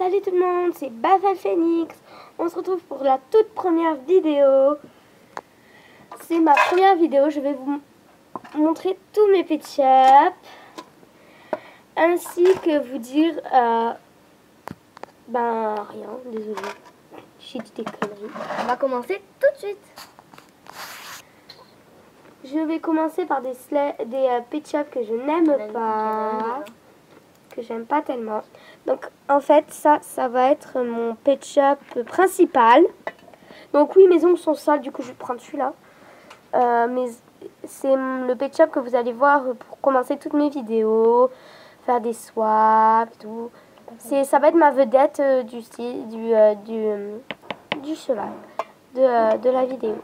Salut tout le monde, c'est Bafel Phoenix. On se retrouve pour la toute première vidéo. C'est ma première vidéo, je vais vous montrer tous mes Pet-Shop. Ainsi que vous dire... rien, désolé. J'ai dit des conneries. On va commencer tout de suite. Je vais commencer par des Pet-Shop que je n'aime pas. Que j'aime pas tellement. Donc en fait ça va être mon Pet-Shop principal. Donc oui, mes ongles sont sales, du coup je vais prendre celui-là. Mais c'est le Pet-Shop que vous allez voir pour commencer toutes mes vidéos, faire des swaps et tout. Ça va être ma vedette du cheval de la vidéo.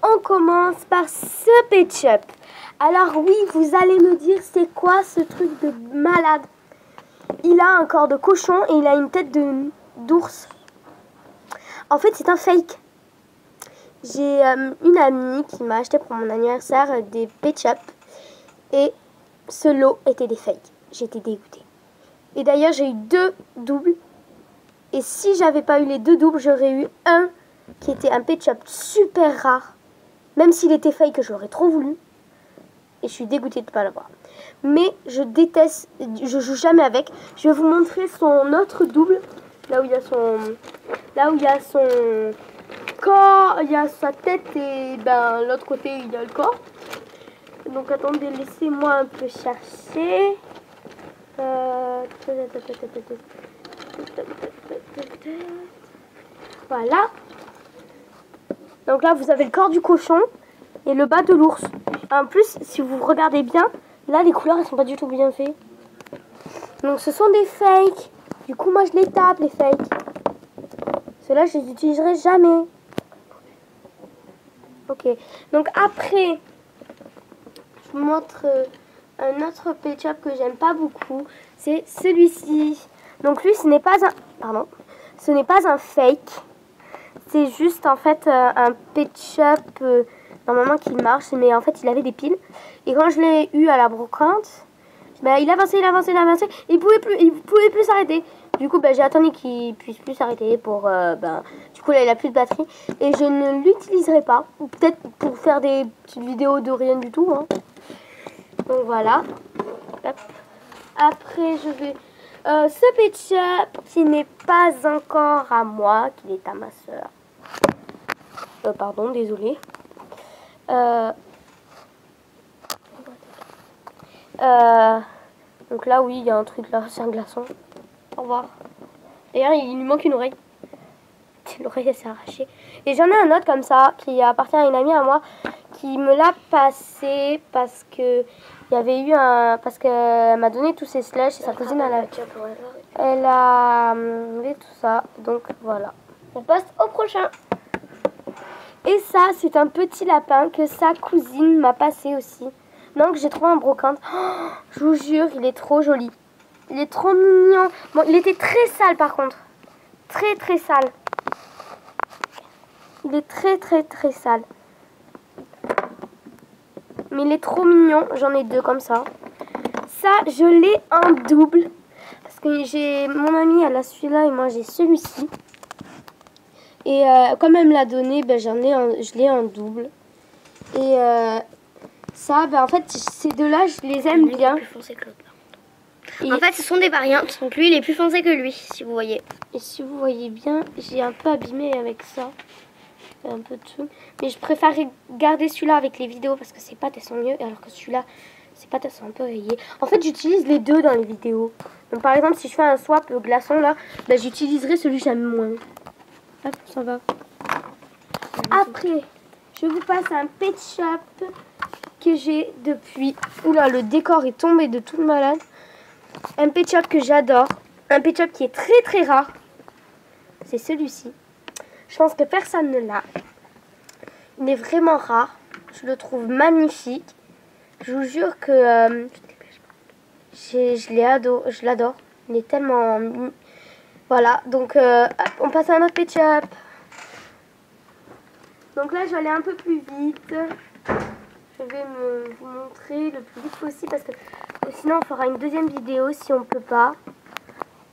On commence par ce Pet-Shop. Alors oui, vous allez me dire, c'est quoi ce truc de malade? Il a un corps de cochon et il a une tête d'ours. En fait, c'est un fake. J'ai une amie qui m'a acheté pour mon anniversaire des Pet-Shop. Et ce lot était des fakes. J'étais dégoûtée. Et d'ailleurs, j'ai eu 2 doubles. Et si j'avais pas eu les 2 doubles, j'aurais eu un qui était un Pet-Shop super rare. Même s'il était fake, je l'aurais trop voulu. Et je suis dégoûtée de ne pas l'avoir. Mais je déteste, je joue jamais avec. Je vais vous montrer son autre double. Là où il y a son corps, il y a sa tête et l'autre côté il y a le corps. Donc attendez, laissez-moi un peu chercher. Voilà. Donc là vous avez le corps du cochon et le bas de l'ours. En plus, si vous regardez bien, là les couleurs elles sont pas du tout bien faites. Donc ce sont des fakes. Du coup moi je les tape les fakes. Ceux-là je les utiliserai jamais. Ok. Donc après, je vous montre un autre Pet-Shop que j'aime pas beaucoup. C'est celui-ci. Donc lui ce n'est pas un fake. C'est juste en fait un Pet-Shop normalement qui marche, mais en fait il avait des piles. Et quand je l'ai eu à la brocante, il avançait, et il pouvait plus s'arrêter. Du coup j'ai attendu qu'il puisse plus s'arrêter pour du coup là il a plus de batterie et je ne l'utiliserai pas. Ou peut-être pour faire des petites vidéos de rien du tout, hein. Donc voilà. Hop. Après je vais ce Pet-Shop qui n'est pas encore à moi, qui est à ma soeur. Pardon, désolé. Donc là, oui, il y a un truc là, c'est un glaçon. Au revoir. D'ailleurs, il lui manque une oreille. L'oreille, elle s'est arrachée. Et j'en ai un autre comme ça, qui appartient à une amie à moi, qui me l'a passé parce que il y avait eu parce qu'elle m'a donné tous ses slushs et sa cousine, elle a enlevé tout ça. Donc voilà. On passe au prochain. Et ça, c'est un petit lapin que sa cousine m'a passé aussi. Donc j'ai trouvé en brocante. Oh, je vous jure, il est trop joli. Il est trop mignon. Bon, il était très sale par contre. Très très sale. Il est très très très sale. Mais il est trop mignon. J'en ai 2 comme ça. Ça, je l'ai en double. Parce que mon amie, elle a celui-là et moi j'ai celui-ci. Et comme elle me l'a donné, je l'ai en double. Et ça, en fait, ces deux-là, je les aime bien. Plus foncé que l'autre. En fait, ce sont des variantes. Donc lui, il est plus foncé que lui, si vous voyez. Et si vous voyez bien, j'ai un peu abîmé avec ça. Un peu de tout. Mais je préférerais garder celui-là avec les vidéos parce que ses pattes, elles sont mieux. Alors que celui-là, ses pattes, elles sont un peu rayées. En fait, j'utilise les deux dans les vidéos. Donc par exemple, si je fais un swap glaçon, là, j'utiliserai celui que j'aime moins. Hop, ça va. Après, je vous passe un Pet-Shop que j'ai depuis... Oula, le décor est tombé de toute malade. Un Pet-Shop que j'adore. Un Pet-Shop qui est très très rare. C'est celui-ci. Je pense que personne ne l'a. Il est vraiment rare. Je le trouve magnifique. Je vous jure que je l'adore. Il est tellement... Voilà, donc hop, on passe à un autre Pet-Shop. Donc là, je vais aller un peu plus vite. Je vais vous montrer le plus vite possible parce que sinon, on fera une deuxième vidéo si on peut pas.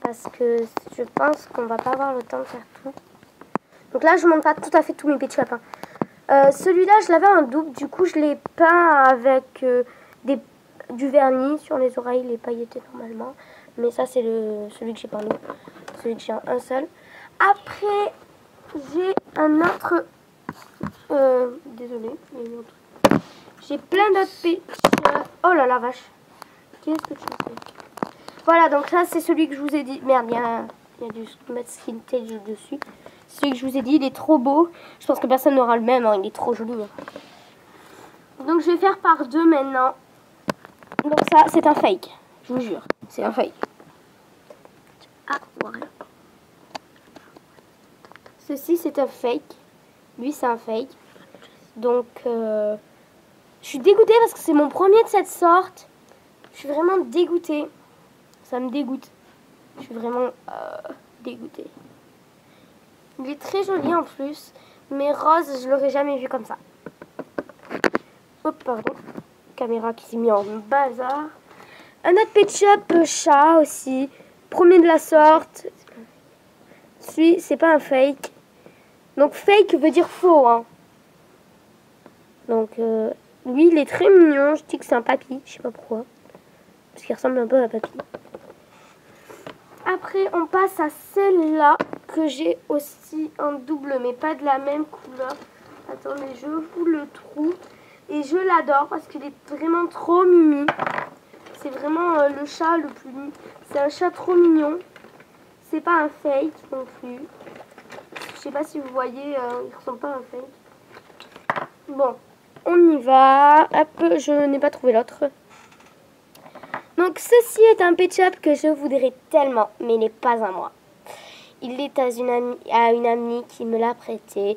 parce que je pense qu'on va pas avoir le temps de faire tout. Donc là, je montre pas tout à fait tous mes Pet Shop. Celui-là, je l'avais en double, du coup, je l'ai peint avec du vernis sur les oreilles, les pailletés normalement. Mais ça, c'est celui que j'ai peint, celui que j'ai un seul. Après, j'ai un autre... désolée, il y a eu un truc. J'ai plein d'autres Pet Shop. Oh là la vache. Qu'est-ce que tu fais? Voilà, donc ça, c'est celui que je vous ai dit. Merde, il y a du Skintage dessus. Celui que je vous ai dit, il est trop beau. Je pense que personne n'aura le même, hein, il est trop joli. Hein. Donc je vais faire par deux maintenant. Donc ça, c'est un fake. Je vous jure, c'est un fake. Ah, voilà. Ceci, c'est un fake. Lui, c'est un fake. Donc, je suis dégoûtée parce que c'est mon premier de cette sorte. Je suis vraiment dégoûtée. Ça me dégoûte. Je suis vraiment dégoûtée. Il est très joli en plus. Mais rose, je l'aurais jamais vu comme ça. Hop, pardon. Caméra qui s'est mis en bazar. Un autre Pet Shop chat aussi. Premier de la sorte. Celui, c'est pas un fake. Donc fake veut dire faux. Hein. Donc lui, il est très mignon. Je dis que c'est un papy. Je sais pas pourquoi. Parce qu'il ressemble un peu à un papy. Après, on passe à celle-là que j'ai aussi en double, mais pas de la même couleur. Attendez, je vous le trouve. Et je l'adore parce qu'il est vraiment trop mimi. C'est vraiment le chat le plus... C'est un chat trop mignon. C'est pas un fake non plus. Je sais pas si vous voyez, il ressemble pas à un fake. Bon, on y va. Hop, je n'ai pas trouvé l'autre. Donc ceci est un Pet Shop que je voudrais tellement, mais il n'est pas à moi. Il est à une amie qui me l'a prêté.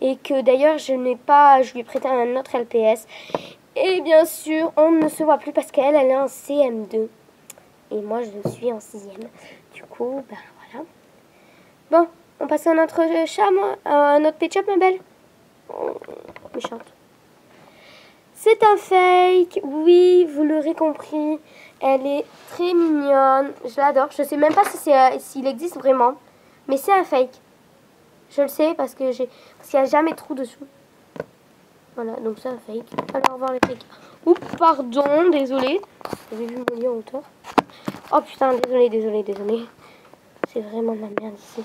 Et que d'ailleurs je lui ai prêté un autre LPS. Et bien sûr, on ne se voit plus parce qu'elle est en CM2. Et moi, je suis en 6e. Du coup, ben voilà. Bon, on passe à notre chat, moi. À notre Pet Shop, ma belle. Oh, méchante. C'est un fake. Oui, vous l'aurez compris. Elle est très mignonne. Je l'adore. Je sais même pas s'il existe vraiment. Mais c'est un fake. Je le sais parce qu'il n'y a jamais de trou dessous. Voilà, donc c'est un fake. Alors, voir le fake. Oups, pardon, désolé. J'ai vu mon lit en hauteur. Oh putain, désolé. C'est vraiment de la merde ici.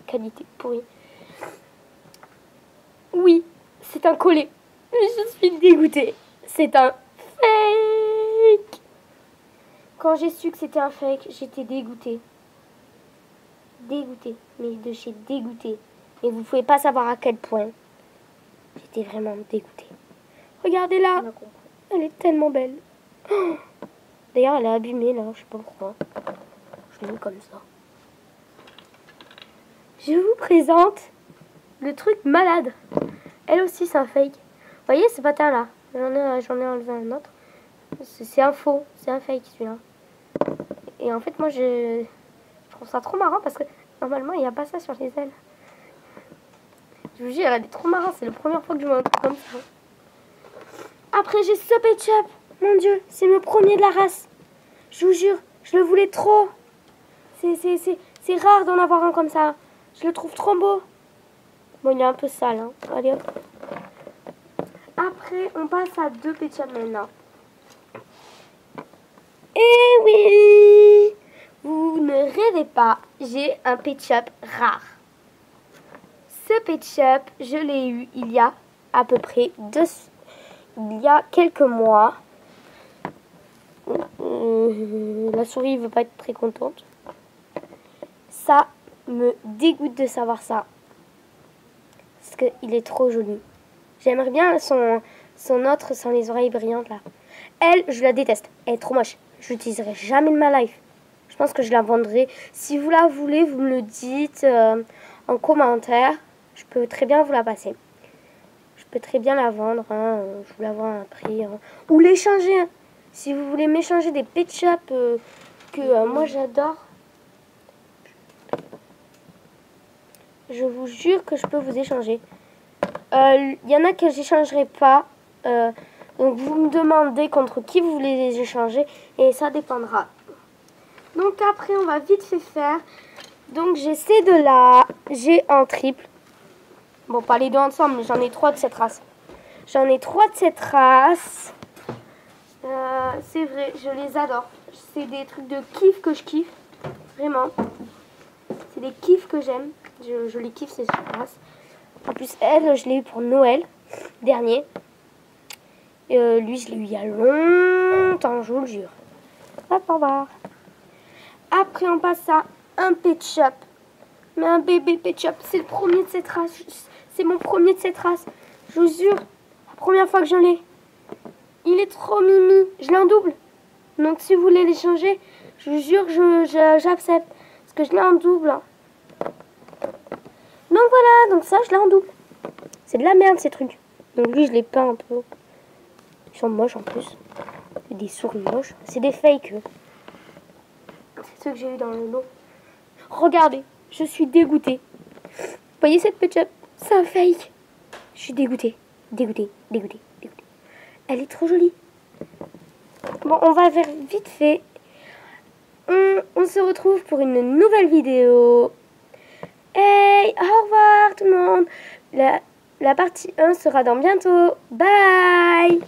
Qualité pourrie. Oui, c'est un collet. Je suis dégoûtée. C'est un fake. Quand j'ai su que c'était un fake, j'étais dégoûtée. Dégoûtée. Mais de chez dégoûtée. Et vous pouvez pas savoir à quel point. J'étais vraiment dégoûtée. Regardez-la. Elle est tellement belle. Oh. D'ailleurs, elle est abîmée là. Je sais pas pourquoi. Je l'ai mis comme ça. Je vous présente le truc malade. Elle aussi, c'est un fake. Vous voyez ce patin là? J'en ai enlevé un autre. C'est un faux. C'est un fake celui-là. Et en fait, moi, je trouve ça trop marrant parce que normalement, il n'y a pas ça sur les ailes. Je vous jure, elle est trop marrant. C'est la première fois que je vois un truc comme ça. Après, j'ai ce Pet Shop. Mon Dieu, c'est le premier de la race. Je vous jure, je le voulais trop. C'est rare d'en avoir un comme ça. Je le trouve trop beau. Bon, il est un peu sale. Hein. Allez, hop. Après, on passe à deux Pet Shop maintenant. Et oui, vous ne rêvez pas, j'ai un Pet Shop rare. Ce Pet Shop, je l'ai eu il y a à peu près il y a quelques mois. La souris ne veut pas être très contente. Ça me dégoûte de savoir ça. Parce qu'il est trop joli. J'aimerais bien son autre sans les oreilles brillantes là. Elle, je la déteste. Elle est trop moche. Je l'utiliserai jamais de ma life. Je pense que je la vendrai. Si vous la voulez, vous me le dites en commentaire. Je peux très bien vous la passer. Je peux très bien la vendre. Hein. Je vous la vends à un prix. Hein. Ou l'échanger. Hein. Si vous voulez m'échanger des Pet Shop que moi j'adore. Je vous jure que je peux vous échanger. Il y en a que j'échangerai pas. Donc vous me demandez contre qui vous voulez les échanger. Et ça dépendra. Donc après, on va vite fait faire. Donc j'essaie de la... J'ai un triple. Bon, pas les deux ensemble, mais j'en ai 3 de cette race. J'en ai 3 de cette race. C'est vrai, je les adore. C'est des trucs de kiff que je kiffe. Vraiment. C'est des kiffs que j'aime. Je les kiffe, ces races. En plus, elle, je l'ai eu pour Noël dernier. Lui, je l'ai eu il y a longtemps, je vous le jure. Hop, au revoir. Après, on passe à un Pet Shop. Mais un bébé Pet Shop, c'est le premier de cette race. C'est mon premier de cette race. Je vous jure, la première fois que je l'ai. Il est trop mimi. Je l'ai en double. Donc, si vous voulez l'échanger, je vous jure, j'accepte. Parce que je l'ai en double. Donc, voilà. Donc, ça, je l'ai en double. C'est de la merde, ces trucs. Donc, lui, je l'ai peint un peu. Ils sont moches, en plus. Des souris moches. C'est des fakes. C'est ceux que j'ai eu dans le lot. Regardez. Je suis dégoûtée. Vous voyez cette Pet Shop? C'est un fake. Je suis dégoûtée. Dégoûtée. Elle est trop jolie. Bon, on va faire vite fait. On se retrouve pour une nouvelle vidéo. Hey, au revoir tout le monde. La partie 1 sera dans bientôt. Bye.